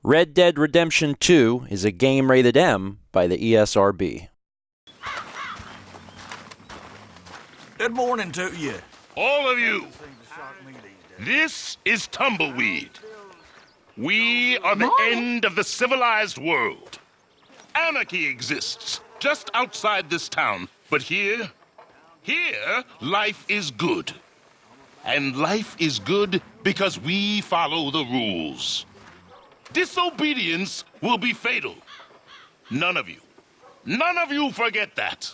Red Dead Redemption 2 is a game rated M by the ESRB. Good morning to you. All of you, this is Tumbleweed. We are the end of the civilized world. Anarchy exists just outside this town, but here, life is good. And life is good because we follow the rules. Disobedience will be fatal. None of you forget that.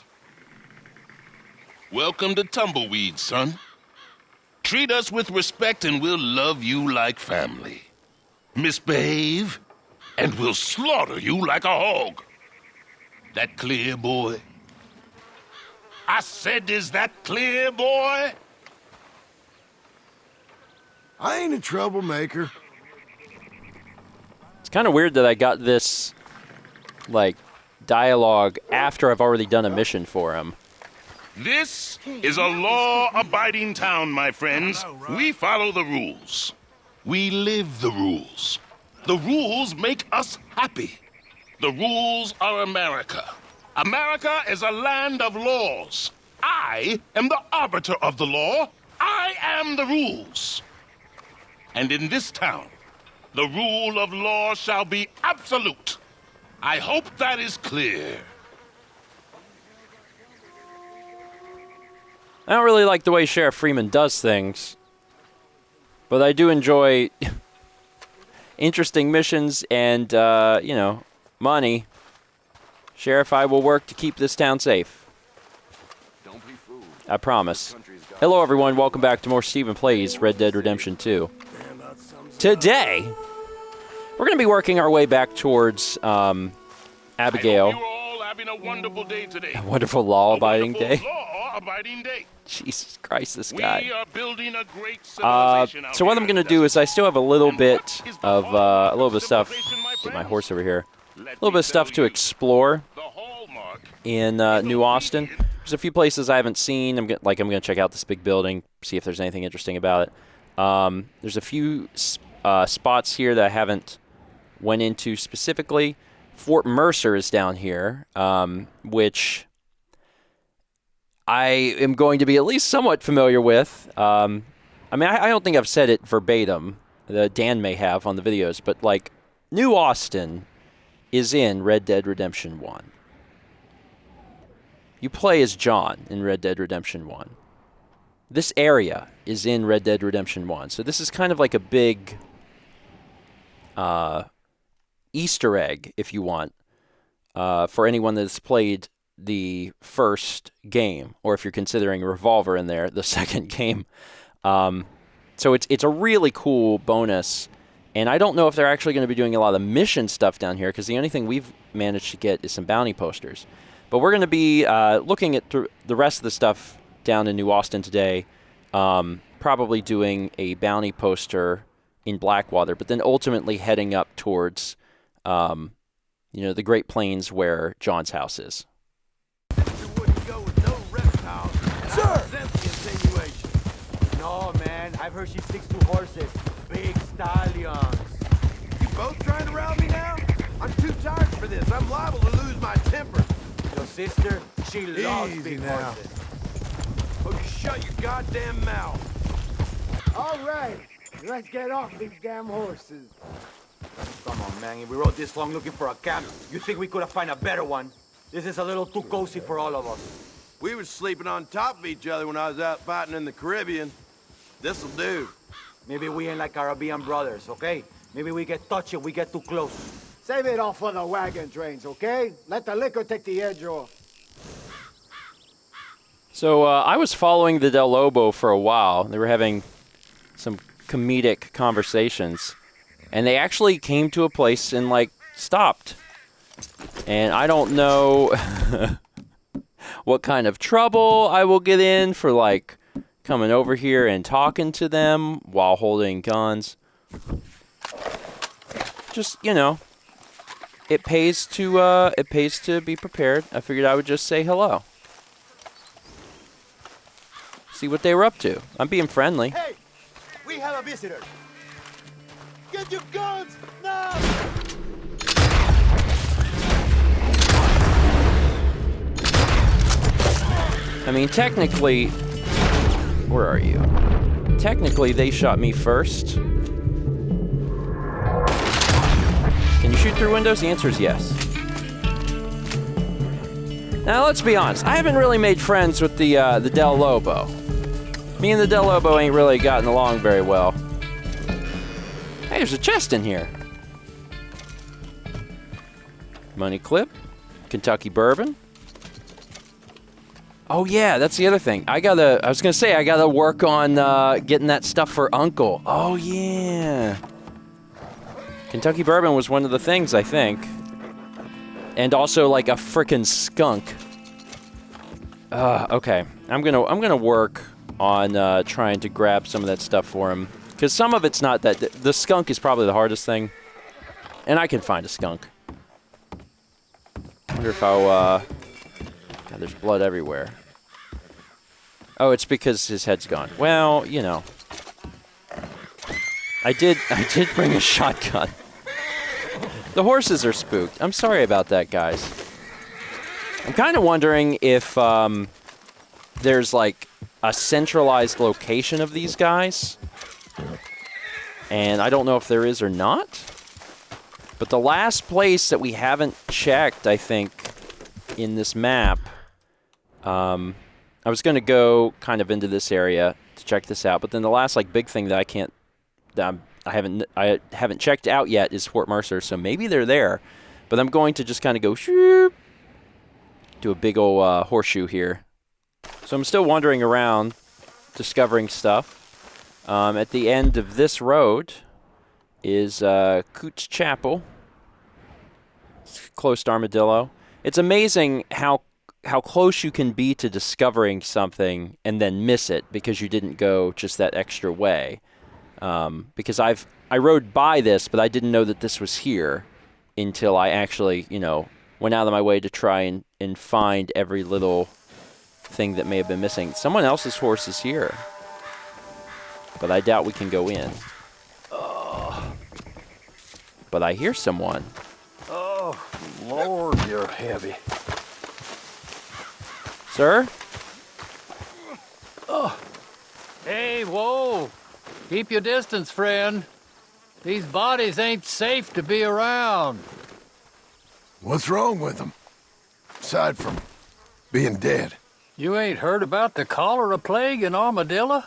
Welcome to Tumbleweed, son. Treat us with respect and we'll love you like family. Misbehave, and we'll slaughter you like a hog. That clear, boy? I said, is that clear, boy? I ain't a troublemaker. It's kind of weird that I got this, dialogue after I've already done a mission for him. This is a law-abiding town, my friends. We follow the rules. We live the rules. The rules make us happy. The rules are America. America is a land of laws. I am the arbiter of the law. I am the rules. And in this town, the rule of law shall be absolute. I hope that is clear. I don't really like the way Sheriff Freeman does things, but I do enjoy interesting missions and, money. Sheriff, I will work to keep this town safe. Don't be fooled. I promise. Hello, everyone. Welcome back to more Stephen Plays Red Dead Redemption 2. Today, we're going to be working our way back towards Abigail. I hope you are all having a wonderful day today. A wonderful law-abiding day. Law-abiding day. Jesus Christ, this guy. We are building a great civilization out So what here I'm going to in the do is I still have a little And bit what is the of hallmark stuff. civilization, my Get my friends? horse over here. Let A little me bit of stuff tell to you, explore the hallmark in New Austin. There's a few places I haven't seen. I'm going to check out this big building, see if there's anything interesting about it. There's a few spots here that I haven't went into specifically. Fort Mercer is down here, which I am going to be at least somewhat familiar with. I don't think I've said it verbatim. Dan may have on the videos, but New Austin is in Red Dead Redemption 1. You play as John in Red Dead Redemption 1. This area is in Red Dead Redemption 1. So this is kind of like a big Easter egg, if you want, for anyone that's played the first game, or if you're considering Revolver in there, the second game. So it's a really cool bonus, and I don't know if they're actually going to be doing a lot of mission stuff down here, because the only thing we've managed to get is some bounty posters. But we're going to be looking at the rest of the stuff down in New Austin today, probably doing a bounty poster in Blackwater, but then ultimately heading up towards the Great Plains where John's house is. Sir! No, man. I've heard she sticks to horses. Big stallions. You both trying to round me now? I'm too tired for this. I'm liable to lose my temper. Your sister, she loves Easy big now. horses. Oh, you shut your goddamn mouth. All right, let's get off these damn horses. Come on, man. If we rode this long looking for a camp, you think we could have found a better one? This is a little too cozy for all of us. We were sleeping on top of each other when I was out fighting in the Caribbean. This'll do. Maybe we ain't like Caribbean brothers, okay? Maybe we get touchy, we get too close. Save it all for the wagon trains, okay? Let the liquor take the edge off. So I was following the Del Lobo for a while. They were having some comedic conversations, and they actually came to a place and stopped. And I don't know what kind of trouble I will get in for coming over here and talking to them while holding guns. Just, it pays to be prepared. I figured I would just say hello. See what they were up to. I'm being friendly. Hey, we have a visitor. Get your guns now! I mean, technically... Where are you? Technically, they shot me first. Can you shoot through windows? The answer is yes. Now, let's be honest. I haven't really made friends with the Del Lobo. Me and the Del Lobo ain't really gotten along very well. Hey, there's a chest in here. Money clip. Kentucky bourbon. Oh yeah, that's the other thing. I was gonna say I gotta work on getting that stuff for Uncle. Oh yeah. Kentucky bourbon was one of the things, I think. And also like a frickin' skunk. Okay. I'm gonna work on trying to grab some of that stuff for him. Because some of it's not that... The skunk is probably the hardest thing. And I can find a skunk. I wonder if I'll... God, there's blood everywhere. Oh, it's because his head's gone. Well, you know. I did bring a shotgun. The horses are spooked. I'm sorry about that, guys. I'm kind of wondering if there's like a centralized location of these guys. And I don't know if there is or not. But the last place that we haven't checked, I think, in this map, I was going to go kind of into this area to check this out. But then the last like big thing that I haven't checked out yet is Fort Mercer. So maybe they're there. But I'm going to just kind of go shoop, do a big old horseshoe here. So I'm still wandering around, discovering stuff. At the end of this road is Coots Chapel. It's close to Armadillo. It's amazing how close you can be to discovering something and then miss it because you didn't go just that extra way. Because I rode by this, but I didn't know that this was here until I actually, went out of my way to try and find every little thing that may have been missing. Someone else's horse is here. But I doubt we can go in. But I hear someone. Oh, Lord, you're heavy. Sir? Hey, whoa! Keep your distance, friend. These bodies ain't safe to be around. What's wrong with them? Aside from being dead. You ain't heard about the cholera plague in Armadillo?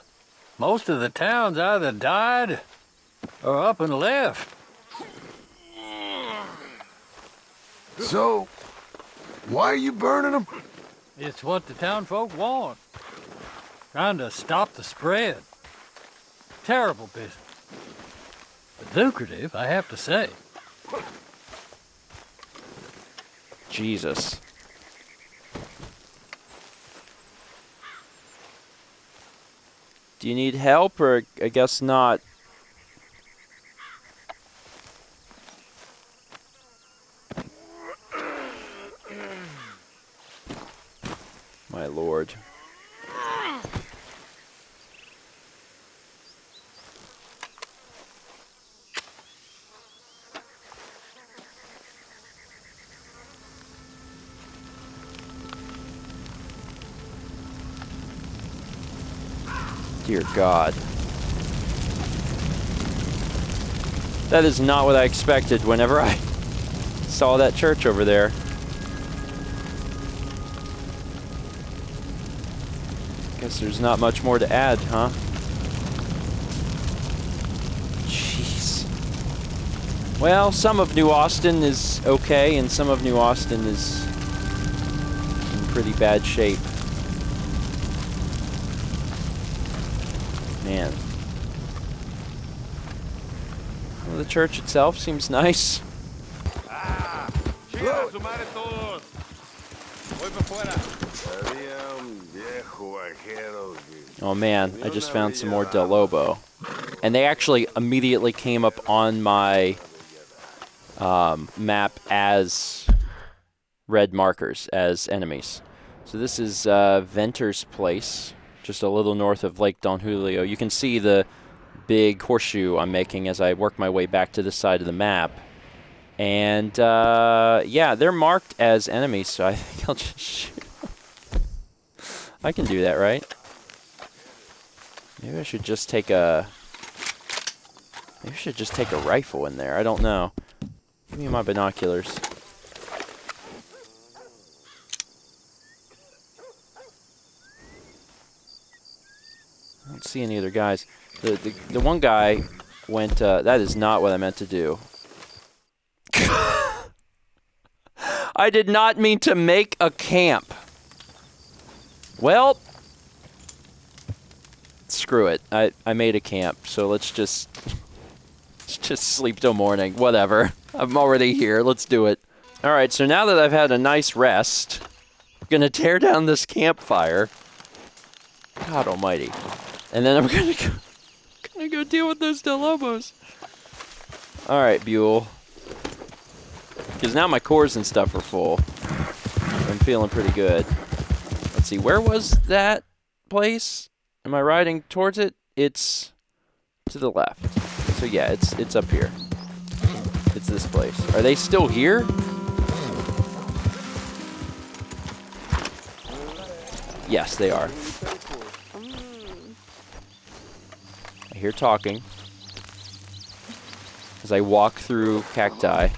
Most of the towns either died or up and left. So, why are you burning them? It's what the town folk want. Trying to stop the spread. Terrible business. But lucrative, I have to say. Jesus. Do you need help, or I guess not? My lord. Dear God. That is not what I expected whenever I saw that church over there. Guess there's not much more to add, huh? Jeez. Well, some of New Austin is okay, and some of New Austin is in pretty bad shape. Man. Well, the church itself seems nice. Oh man, I just found some more Del Lobo. And they actually immediately came up on my map as red markers, as enemies. So this is Venter's Place, just a little north of Lake Don Julio. You can see the big horseshoe I'm making as I work my way back to this side of the map. And, yeah, they're marked as enemies, so I think I'll just shoot. I can do that, right? Maybe I should just take a... Maybe I should just take a rifle in there. I don't know. Give me my binoculars. I don't see any other guys. The one guy went... that is not what I meant to do. I did not mean to make a camp. Well, screw it. I made a camp, so let's just sleep till morning. Whatever. I'm already here. Let's do it. All right, so now that I've had a nice rest, I'm going to tear down this campfire. God almighty. And then I'm going to go deal with those Del Lobos. All right, Buell. Because now my cores and stuff are full. I'm feeling pretty good. Let's see, where was that place? Am I riding towards it? It's to the left. So yeah, it's up here. It's this place. Are they still here? Yes, they are. I hear talking as I walk through cacti.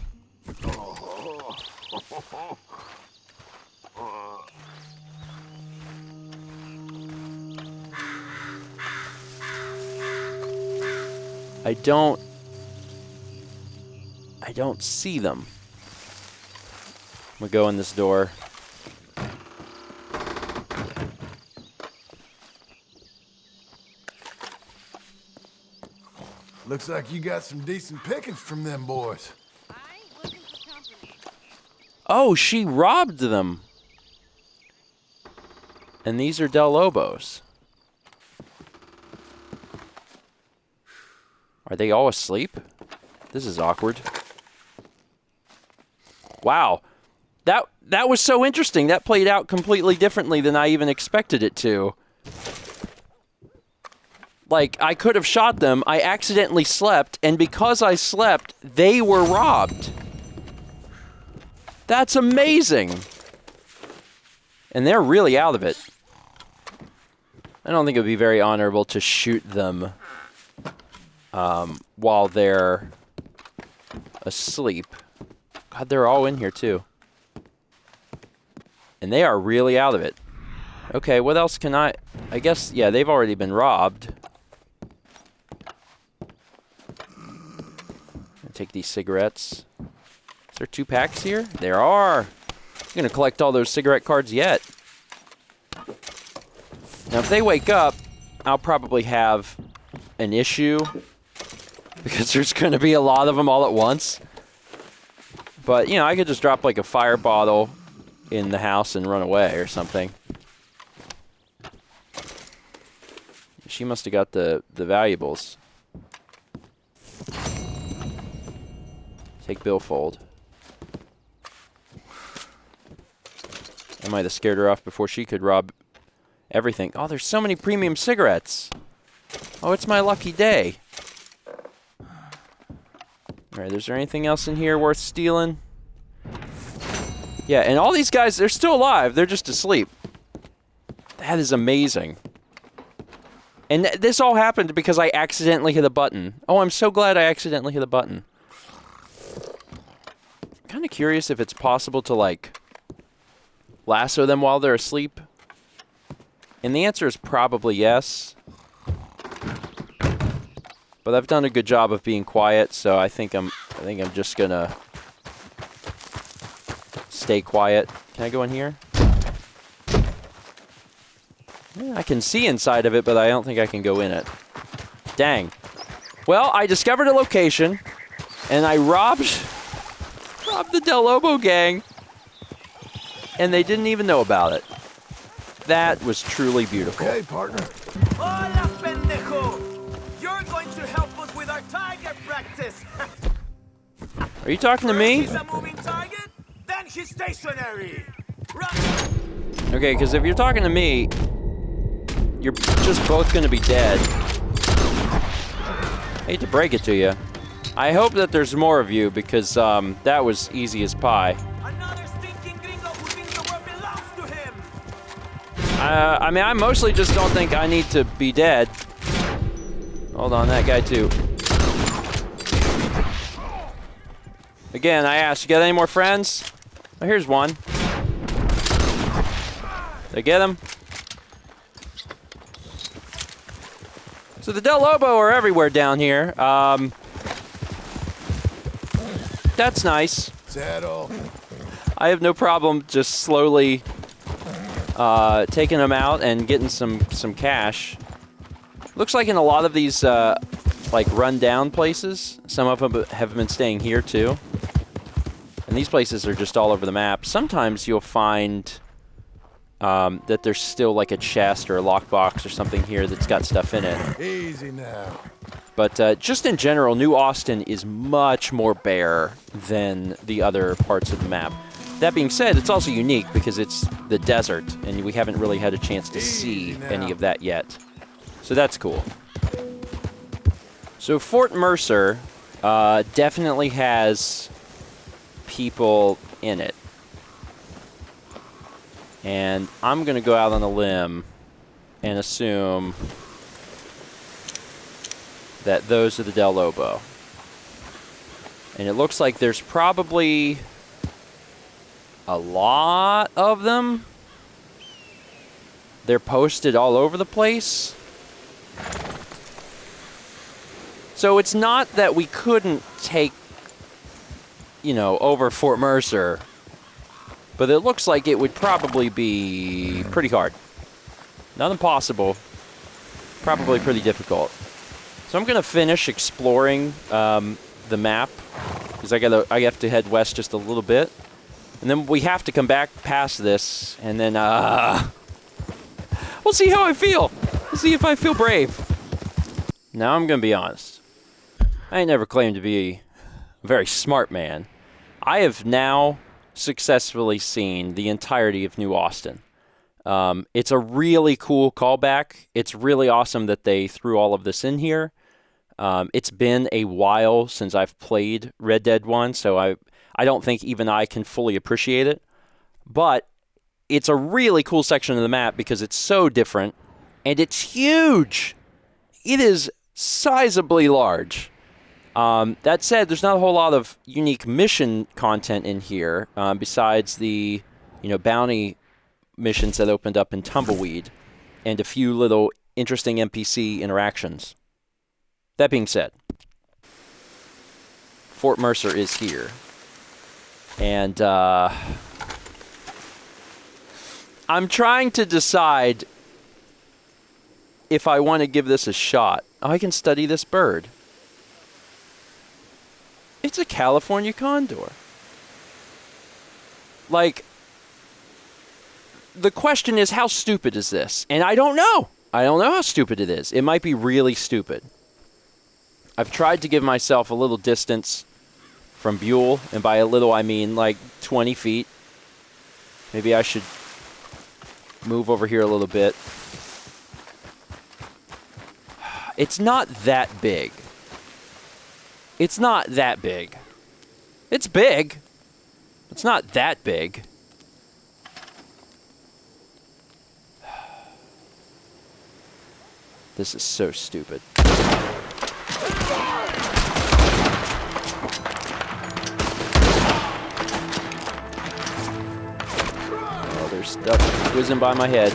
I don't see them. I'm gonna go in this door. Looks like you got some decent pickings from them boys. Oh, she robbed them. And these are Del Lobos. Are they all asleep? This is awkward. Wow. That was so interesting. That played out completely differently than I even expected it to. Like, I could have shot them. I accidentally slept, and because I slept, they were robbed. That's amazing. And they're really out of it. I don't think it would be very honorable to shoot them while they're asleep. God, they're all in here, too. And they are really out of it. Okay, what else can I guess, yeah, they've already been robbed. I'll take these cigarettes. Is there 2 packs here? There are. I'm going to collect all those cigarette cards yet. Now, if they wake up, I'll probably have an issue because there's going to be a lot of them all at once. But, you know, I could just drop like a fire bottle in the house and run away or something. She must have got the valuables. Take billfold. I might have scared her off before she could rob everything. Oh, there's so many premium cigarettes. Oh, it's my lucky day. All right, is there anything else in here worth stealing? Yeah, and all these guys, they're still alive. They're just asleep. That is amazing. And this all happened because I accidentally hit a button. Oh, I'm so glad I accidentally hit a button. I'm kind of curious if it's possible to, like, lasso them while they're asleep. And the answer is probably yes. But I've done a good job of being quiet, so I think I'm just gonna stay quiet. Can I go in here? Yeah, I can see inside of it, but I don't think I can go in it. Dang. Well, I discovered a location, and I robbed the Del Lobo gang, and they didn't even know about it. That was truly beautiful. Okay, partner. Hola, pendejo! You're going to help us with our target practice. Are you talking to me? He's a moving target, then he's stationary. Run! Okay, because if you're talking to me, you're just both going to be dead. Hate to break it to you. I hope that there's more of you because that was easy as pie. Another stinking gringo who thinks the world belongs to him. I mean, I mostly just don't think I need to be dead. Hold on, that guy too. Again, I asked, you got any more friends? Oh, here's one. Did I get him? So the Del Lobo are everywhere down here. That's nice. Settle. I have no problem just slowly taking them out and getting some cash. Looks like in a lot of these like run-down places, some of them have been staying here too. And these places are just all over the map. Sometimes you'll find that there's still like a chest or a lockbox or something here that's got stuff in it. Easy now. But just in general, New Austin is much more bare than the other parts of the map. That being said, it's also unique because it's the desert, and we haven't really had a chance to see any of that yet. So that's cool. So Fort Mercer definitely has people in it. And I'm going to go out on a limb and assume that those are the Del Lobo. And it looks like there's probably a lot of them. They're posted all over the place. So it's not that we couldn't take, you know, over Fort Mercer, but it looks like it would probably be pretty hard. Not impossible, probably pretty difficult. So I'm gonna finish exploring the map because I have to head west just a little bit, and then we have to come back past this, and then we'll see how I feel. We'll see if I feel brave. Now I'm gonna be honest. I ain't never claimed to be a very smart man. I have now successfully seen the entirety of New Austin. It's a really cool callback. It's really awesome that they threw all of this in here. It's been a while since I've played Red Dead 1, so I don't think even I can fully appreciate it. But it's a really cool section of the map because it's so different, and it's huge. It is sizably large. That said, there's not a whole lot of unique mission content in here, besides the, bounty missions that opened up in Tumbleweed, and a few little interesting NPC interactions. That being said, Fort Mercer is here, and I'm trying to decide if I want to give this a shot. Oh, I can study this bird. It's a California condor. Like, the question is, how stupid is this? And I don't know. I don't know how stupid it is. It might be really stupid. I've tried to give myself a little distance from Buell, and by a little I mean like 20 feet. Maybe I should move over here a little bit. It's not that big. It's not that big. It's big. It's not that big. This is so stupid. Oh, there's stuff whizzing by my head.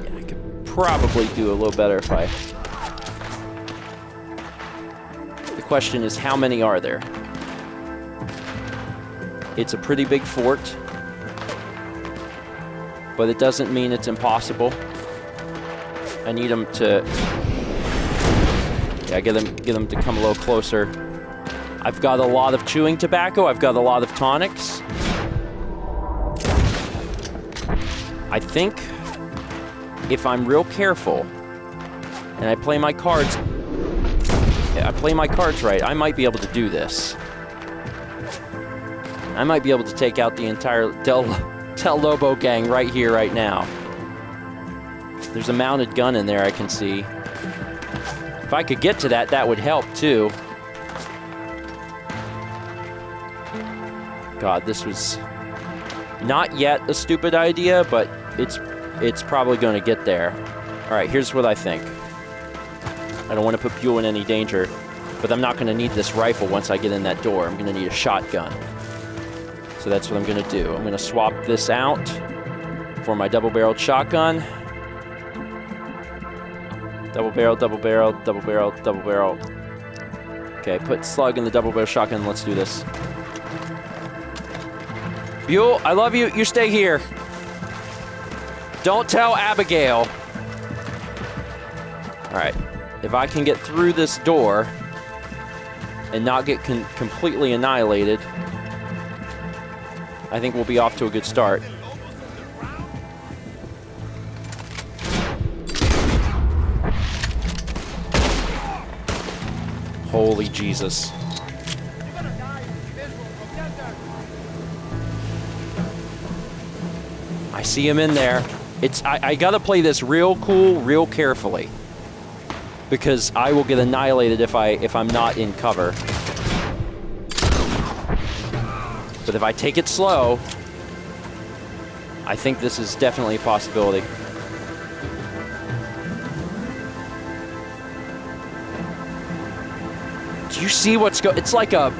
Yeah, I could probably do a little better if I... The question is, how many are there? It's a pretty big fort, but it doesn't mean it's impossible. I need them to... Yeah, get them to come a little closer. I've got a lot of chewing tobacco. I've got a lot of tonics. I think if I'm real careful and I play my cards right, I might be able to do this. I might be able to take out the entire Del Lobo gang right here, right now. There's a mounted gun in there I can see. If I could get to that, that would help too. God, this was Not yet a stupid idea, but it's probably going to get there. All right, here's what I think. I don't want to put Buell in any danger, but I'm not going to need this rifle once I get in that door. I'm going to need a shotgun. So that's what I'm going to do. I'm going to swap this out for my double-barreled shotgun. Double barrel, double barrel, double barrel, double barrel. Okay, put slug in the double barrel shotgun. Let's do this. Buell, I love you. You stay here. Don't tell Abigail. All right. If I can get through this door and not get completely annihilated, I think we'll be off to a good start. Holy Jesus. I see him in there. I gotta play this real cool, real carefully. Because I will get annihilated if I'm not in cover. But if I take it slow, I think this is definitely a possibility. Do you see what's it's like a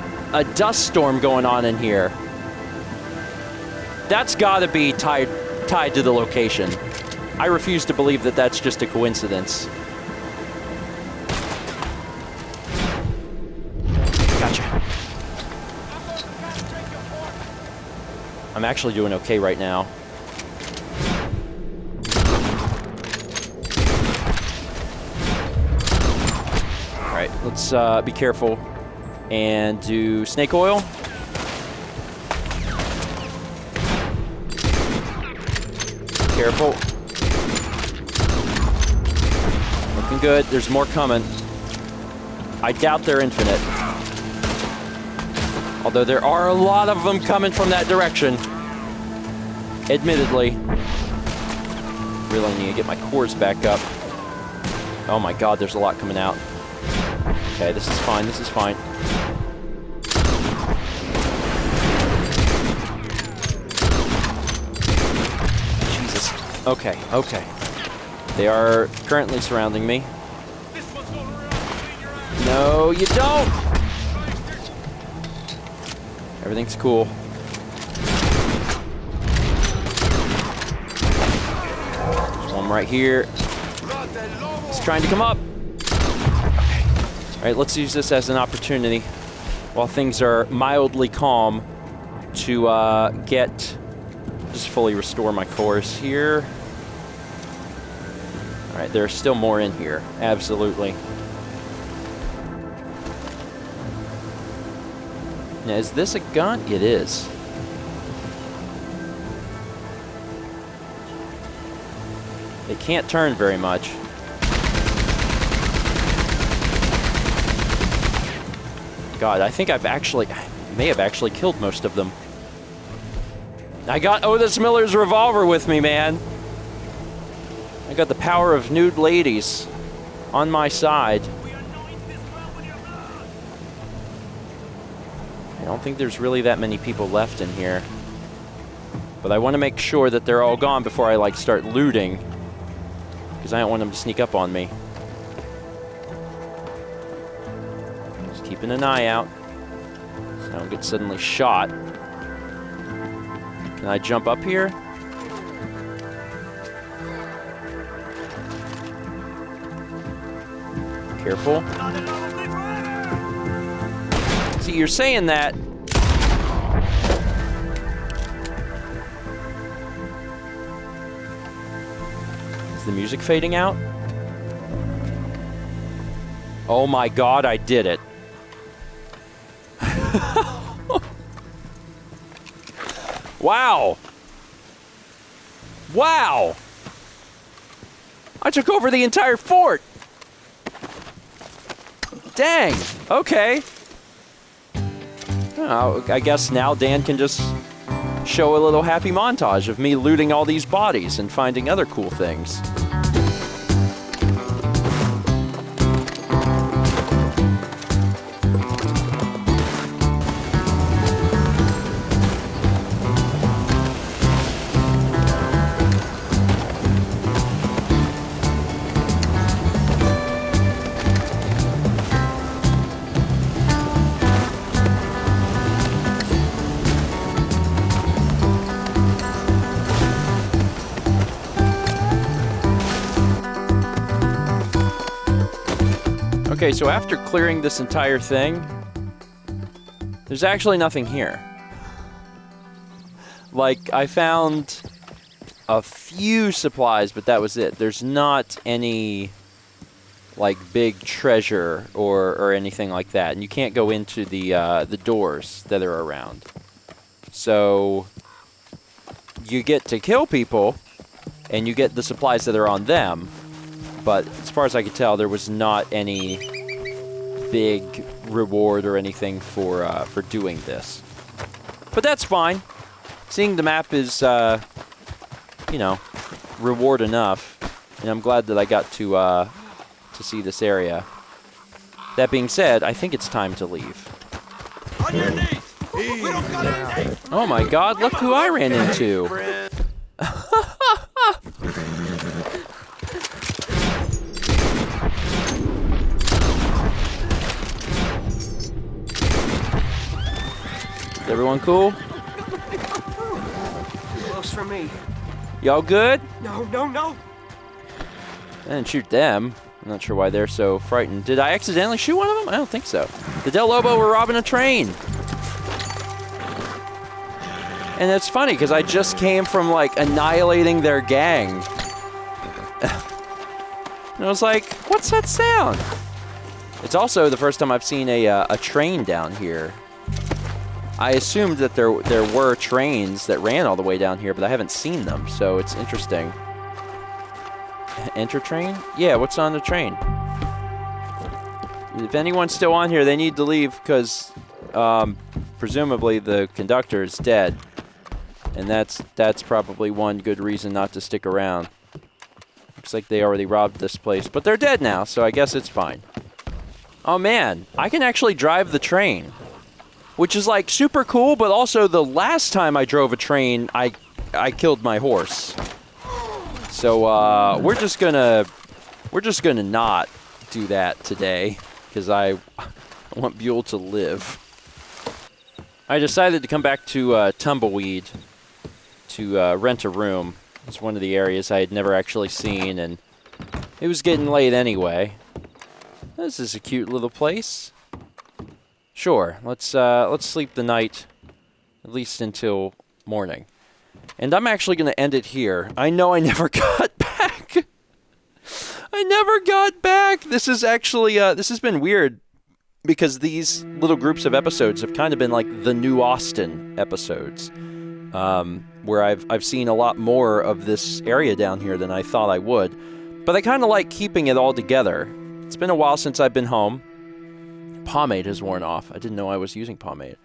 dust storm going on in here. That's gotta be tied to the location. I refuse to believe that that's just a coincidence. Gotcha. I'm actually doing okay right now. All right, let's be careful and do snake oil. Careful. Looking good. There's more coming. I doubt they're infinite. Although there are a lot of them coming from that direction. Admittedly. Really need to get my cores back up. Oh my god, there's a lot coming out. Okay, this is fine, this is fine. Jesus. Okay, okay. They are currently surrounding me. No, you don't! Everything's cool. There's one right here. It's trying to come up. Okay. All right, let's use this as an opportunity while things are mildly calm to just fully restore my cores here. All right, there's still more in here. Absolutely. Now, is this a gun? It is. It can't turn very much. God, I think I may have actually killed most of them. I got Otis Miller's revolver with me, man. I got the power of nude ladies on my side. I don't think there's really that many people left in here. But I want to make sure that they're all gone before I, start looting. Because I don't want them to sneak up on me. Just keeping an eye out. So I don't get suddenly shot. Can I jump up here? Careful. See, you're saying that. Is the music fading out? Oh my god, I did it. Wow. Wow. I took over the entire fort. Dang. Okay. Oh, I guess now Dan can just show a little happy montage of me looting all these bodies and finding other cool things. Okay, so after clearing this entire thing, there's actually nothing here. Like, I found a few supplies, but that was it. There's not any, like, big treasure or anything like that. And you can't go into the doors that are around. So, you get to kill people, and you get the supplies that are on them. But as far as I could tell, there was not any big reward or anything for doing this. But that's fine. Seeing the map is, you know, reward enough, and I'm glad that I got to see this area. That being said, I think it's time to leave. On your knees! We don't got anything! Oh my God! Look who I ran into. Is everyone cool? Close for me. Y'all good? No, no, no. I didn't shoot them. I'm not sure why they're so frightened. Did I accidentally shoot one of them? I don't think so. The Del Lobo were robbing a train. And it's funny, because I just came from, like, annihilating their gang. And I was like, what's that sound? It's also the first time I've seen a train down here. I assumed that there were trains that ran all the way down here, but I haven't seen them, so it's interesting. Enter train? Yeah, what's on the train? If anyone's still on here, they need to leave, because presumably the conductor is dead. And that's probably one good reason not to stick around. Looks like they already robbed this place, but they're dead now, so I guess it's fine. Oh man, I can actually drive the train, which is like super cool, but also the last time I drove a train, I killed my horse. So we're just gonna not do that today, because I want Buell to live. I decided to come back to Tumbleweed to rent a room. It's one of the areas I had never actually seen, and it was getting late anyway. This is a cute little place. Sure, let's sleep the night, at least until morning. And I'm actually going to end it here. I know I never got back. I never got back. This is actually this has been weird, because these little groups of episodes have kind of been like the New Austin episodes. Where I've seen a lot more of this area down here than I thought I would. But I kind of like keeping it all together. It's been a while since I've been home. Pomade has worn off. I didn't know I was using pomade.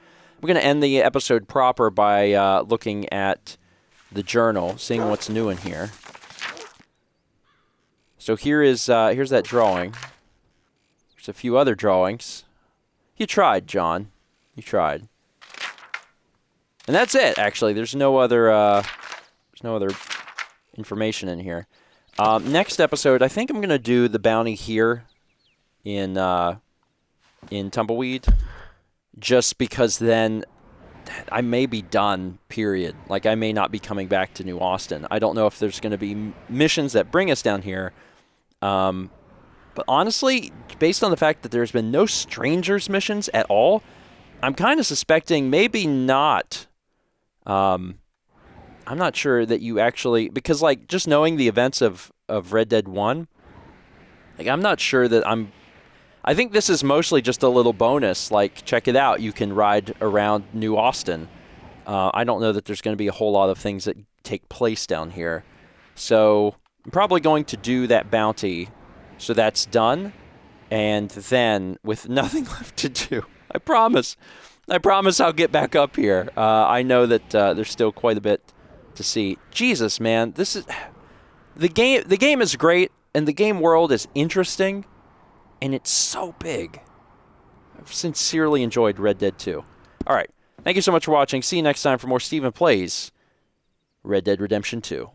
We're going to end the episode proper by looking at the journal, seeing what's new in here. So here's that drawing. There's a few other drawings. You tried, John. You tried. And that's it, actually. There's no other information in here. Next episode, I think I'm going to do the bounty here in Tumbleweed, just because then I may be done, period. Like, I may not be coming back to New Austin. I don't know if there's going to be missions that bring us down here. But honestly, based on the fact that there's been no strangers missions at all, I'm kind of suspecting maybe not. I'm not sure that you actually, because like just knowing the events of Red Dead 1, like I'm not sure that I think this is mostly just a little bonus, like check it out, you can ride around New Austin. I don't know that there's going to be a whole lot of things that take place down here. So I'm probably going to do that bounty, so that's done, and then with nothing left to do, I promise I'll get back up here. I know that there's still quite a bit to see. Jesus, man, this is the game. The game is great, and the game world is interesting, and it's so big. I've sincerely enjoyed Red Dead 2. All right, thank you so much for watching. See you next time for more Steven Plays Red Dead Redemption 2.